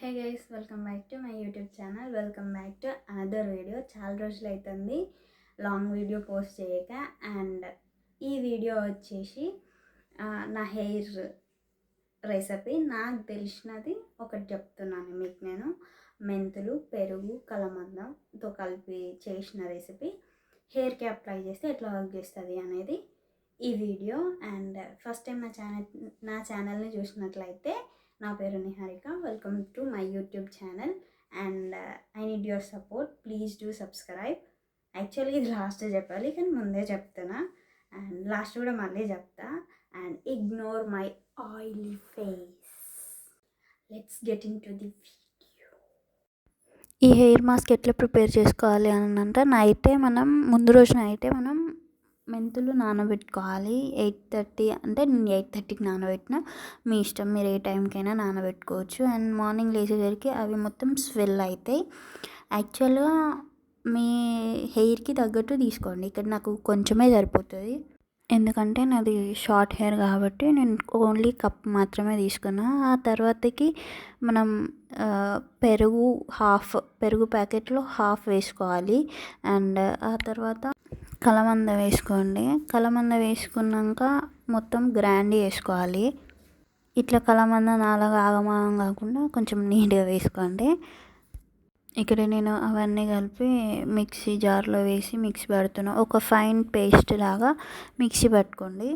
Hey guys, welcome back to my YouTube channel. Welcome back to another video. చాలా రోజులు అవుతుంది long video post చేయక. And ఈ video వచ్చేసి నా హెయిర్ రెసిపీ. నాకు తెలిసినది ఒకటి చెప్తున్నాను మీకు. నేను మెంతులు, పెరుగు, కలమందంతో కలిపి చేసిన రెసిపీ హెయిర్కి అప్లై చేస్తే ఎట్లా వర్క్ చేస్తుంది అనేది ఈ వీడియో. అండ్ ఫస్ట్ టైం నా ఛానల్ని చూసినట్లయితే, నా పేరు Niharika. Welcome to my YouTube channel. And I need your support. Please do subscribe. Actually ఇది లాస్ట్ చెప్పాలి, కానీ ముందే చెప్తున్నా. అండ్ లాస్ట్ కూడా మళ్ళీ చెప్తా. And ignore my oily face. Let's get in to the video. ఈ హెయిర్ మాస్క్ ఎట్లా ప్రిపేర్ చేసుకోవాలి అని అంటే, ముందు రోజు నైటే మనం మెంతులు నానబెట్టుకోవాలి. 8:30 అంటే నేను 8:30కి నానబెట్టిన. మీ ఇష్టం, మీరు ఏ టైంకైనా నానబెట్టుకోవచ్చు. అండ్ మార్నింగ్ లేచేసరికి అవి మొత్తం స్వెల్ అవుతాయి. యాక్చువల్గా మీ హెయిర్కి తగ్గట్టు తీసుకోండి. ఇక్కడ నాకు కొంచెమే సరిపోతుంది, ఎందుకంటే నాది షార్ట్ హెయిర్ కాబట్టి నేను ఓన్లీ కప్ మాత్రమే తీసుకున్నా. ఆ తర్వాతకి మనం పెరుగు ప్యాకెట్లో హాఫ్ వేసుకోవాలి. అండ్ ఆ తర్వాత కలమంద వేసుకోండి. కలమంద వేసుకున్నాక మొత్తం గ్రైండ్ చేసుకోవాలి. ఇట్లా కలమంద నాలుగు ఆగమాగం కాకుండా కొంచెం నీట్గా వేసుకోండి. ఇక్కడ నేను అవన్నీ కలిపి మిక్సీ జార్లో వేసి మిక్సీ పెడుతున్నాను. ఒక ఫైన్ పేస్ట్ లాగా మిక్సీ పట్టుకోండి.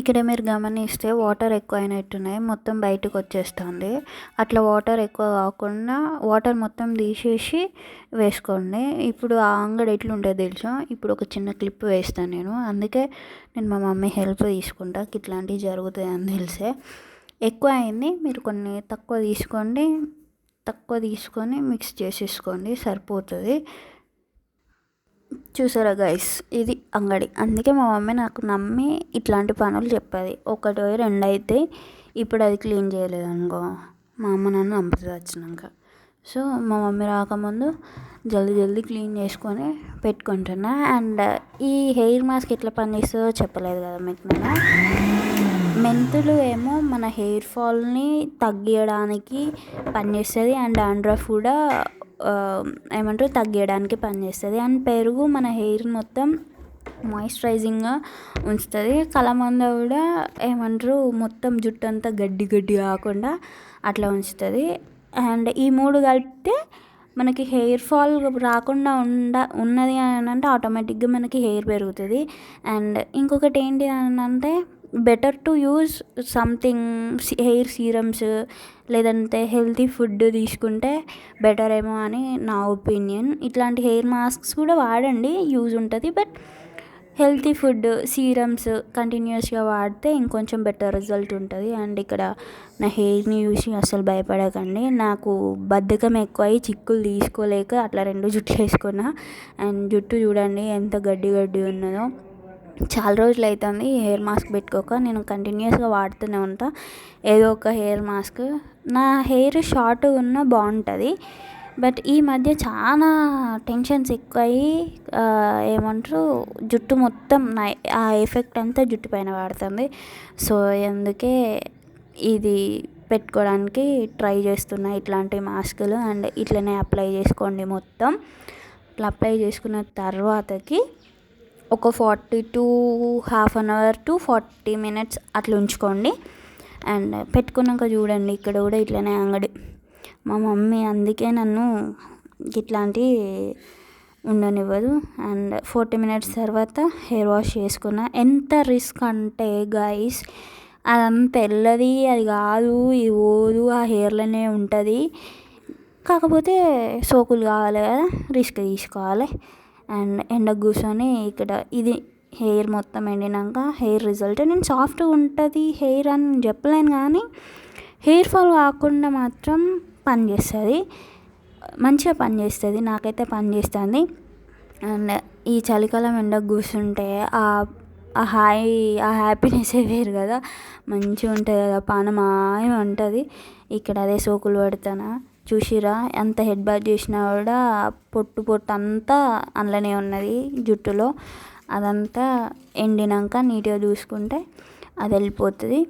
ఇక్కడ మీరు గమనిస్తే వాటర్ ఎక్కువ అయినట్టున్నాయి, మొత్తం బయటకు వచ్చేస్తుంది. అట్లా వాటర్ ఎక్కువ కాకుండా వాటర్ మొత్తం తీసేసి వేసుకోండి. ఇప్పుడు ఆ అంగడి ఎట్లుంటుందో తెలుసా, ఇప్పుడు ఒక చిన్న క్లిప్ వేస్తాను నేను. అందుకే నేను మా మమ్మీ హెల్ప్ తీసుకుంటా, ఇట్లాంటివి జరుగుతాయని తెలిసే. ఎక్కువ అయింది, మీరు కొన్ని తక్కువ తీసుకొని మిక్స్ చేసేసుకోండి, సరిపోతుంది. చూసారా గైస్, ఇది అంగడి. అందుకే మా మమ్మీ నాకు నమ్మి ఇట్లాంటి పనులు చెప్పేది. ఒకటి 2 అయితే ఇప్పుడు అది క్లీన్ చేయలేదనుకో మా అమ్మ నన్ను చంపుతుంది వచ్చినాక. సో మా మమ్మీ రాకముందు జల్దీ క్లీన్ చేసుకొని పెట్టుకుంటున్నా. అండ్ ఈ హెయిర్ మాస్క్ ఎట్లా పనిచేస్తుందో చెప్పలేదు కదా మీకు నేను. మెంతులు ఏమో మన హెయిర్ ఫాల్ని తగ్గించడానికి పనిచేస్తుంది. అండ్ డాండ్రఫ్ కూడా తగ్గించడానికి పనిచేస్తుంది. అండ్ పెరుగు మన హెయిర్ మొత్తం మాయిశ్చరైజింగ్గా ఉంచుతుంది. కలమంద కూడా మొత్తం జుట్టు అంతా గడ్డి కాకుండా అట్లా ఉంచుతుంది. అండ్ ఈ 3 కలిపితే మనకి హెయిర్ ఫాల్ రాకుండా ఉన్నది అని అంటే ఆటోమేటిక్గా మనకి హెయిర్ పెరుగుతుంది. అండ్ ఇంకొకటి ఏంటి అని అంటే, better to use something hair serums లేదంటే హెల్తీ ఫుడ్ తీసుకుంటే బెటర్ ఏమో అని నా ఒపీనియన్. ఇట్లాంటి హెయిర్ మాస్క్స్ కూడా వాడండి, యూజ్ ఉంటుంది. బట్ హెల్తీ ఫుడ్, సీరమ్స్ కంటిన్యూస్గా వాడితే ఇంకొంచెం బెటర్ రిజల్ట్ ఉంటుంది. అండ్ ఇక్కడ నా హెయిర్ని చూసి అస్సలు భయపడకండి. నాకు బద్ధకం ఎక్కువ అయ్యి చిక్కులు తీసుకోలేక అట్లా 2 జుట్లు వేసుకున్నా. అండ్ జుట్టు చూడండి ఎంత గడ్డి ఉన్నదో. చాలా రోజులు అవుతుంది హెయిర్ మాస్క్ పెట్టుకోక. నేను కంటిన్యూస్గా వాడుతూనే ఉంటా ఏదో ఒక హెయిర్ మాస్క్. నా హెయిర్ షార్ట్గా ఉన్న బాగుంటుంది. బట్ ఈ మధ్య చాలా టెన్షన్స్ ఎక్కువయ్యి జుట్టు మొత్తం ఆ ఎఫెక్ట్ అంతా జుట్టు పైన పడుతుంది. సో అందుకే ఇది పెట్టుకోవడానికి ట్రై చేస్తున్నా, ఇట్లాంటి మాస్కులు. అండ్ ఇట్లనే అప్లై చేసుకోండి మొత్తం. ఇట్లా అప్లై చేసుకున్న తర్వాతకి ఒక 1/2 an hour to 40 minutes అట్లా ఉంచుకోండి. అండ్ పెట్టుకున్నాక చూడండి, ఇక్కడ కూడా ఇట్లనే అంగడి. మా మమ్మీ అందుకే నన్ను ఇట్లాంటి ఉండనివ్వదు. అండ్ 40 minutes తర్వాత హెయిర్ వాష్ చేసుకున్నా. ఎంత రిస్క్ అంటే గైస్, అదంతా తెల్లది అది కాదు, ఇది పోదు, ఆ హెయిర్లోనే ఉంటుంది. కాకపోతే సోకులు కావాలి కదా, రిస్క్ తీసుకోవాలి. అండ్ ఎండకు కూర్చొని ఇక్కడ ఇది హెయిర్ మొత్తం ఎండినాక హెయిర్ రిజల్ట్. నేను సాఫ్ట్గా ఉంటుంది హెయిర్ అని చెప్పలేను, కానీ హెయిర్ ఫాల్ కాకుండా మాత్రం పనిచేస్తుంది, మంచిగా పనిచేస్తుంది. నాకైతే పనిచేస్తుంది. అండ్ ఈ చలికాలం ఎండకు కూర్చుంటే ఆ హ్యాపీనెస్ వేరు కదా, మంచిగా ఉంటుంది కదా, పానమాయం ఉంటుంది. ఇక్కడ అదే సోకులు పెడతాను. చూసిరా, ఎంత హెడ్ బాత్ చేసినా కూడా పొట్టు అంతా అందులోనే ఉన్నది జుట్టులో. అదంతా ఎండినాక నీట్గా చూసుకుంటే అది వెళ్ళిపోతుంది.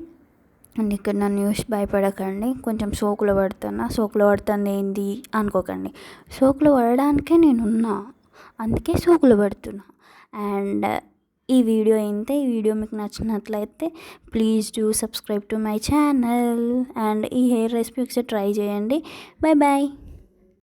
అండ్ ఇక్కడ నన్ను చూసి భయపడకండి, కొంచెం సోకులు పడుతున్నా. సోకులు పడుతుంది ఏంది అనుకోకండి, సోకులు పడడానికే నేనున్నా, అందుకే సోకులు పడుతున్నా. అండ్ ఈ వీడియో ఇంతే. ఈ వీడియో మీకు నచ్చినట్లయితే please do subscribe to my channel. And ఈ హెయిర్ రెసిపీ ఒకసారి ట్రై చేయండి. Bye bye.